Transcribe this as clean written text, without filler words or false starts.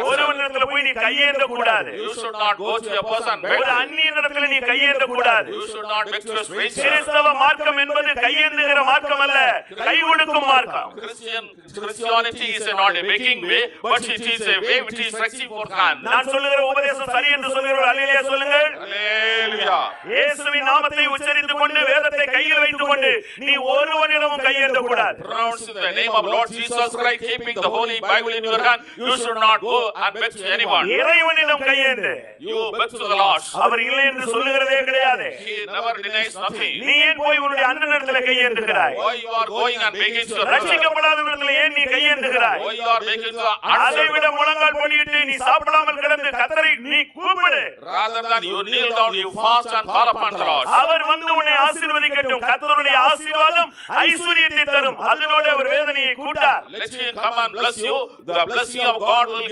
ஒருவனிடத்துல போய் நீ கையேந்த கூடாது. You should not go to a person ஒரு begging. அந்நியனிடத்துல நீ கையேந்த கூடாது. You should not beg to a stranger. கிறிஸ்தவ மார்க்கம் என்பது கையேந்துகிற மார்க்கம் அல்ல, கை கொடுக்கும் மார்க்கம். Christianity is not a begging way, but it is a way which is stretching forth hand. நான் சொல்லுகிற உபதேசம் சரி என்று சொல்கிறவர்கள் அல்லேலூயா சொல்லுங்கள். Hallelujah. இயேசுவின் நாமத்தை உச்சரித்துக் கொண்டு வேதத்தை கையில் வைத்துக் கொண்டு நீ ஒருவனிடமும் கையேந்த கூடாது. Pronouncing the name of Lord Jesus Christ, keeping the Holy Bible in your hand, you should not go and beg to anyone. இறைவனிடம் கையேந்து. You beg to the Lord. அவர் இல்லை என்று சொல்லுகிறதே கிடையாது. He never denies nothing. நீ ஏன் போய் உன்னுடைய அண்ணனிடத்துல கையேந்துகிறாய்? Why you are going and begging to your brother? ரட்சிக்கப்படாதவனிடத்துல ஏன் நீ கையேந்துகிறாய்? Why you are begging to அதை the விட முழங்கால் படியிட்டு நீ சாப்பிடாமல் கிடந்து கர்த்தரை நீ கூப்பிடு. rather than you kneel down, you fast and call upon the Lord. அவர் வந்து உன்னை ஆசீர்வதிக்கட்டும். கர்த்தருடைய ஆசீர்வாதம் ஐஸ்வரியத்தை தரும். அதனோடு அவர் வேதனையை கூட்டார். Let him come and bless you. The blessing of God will give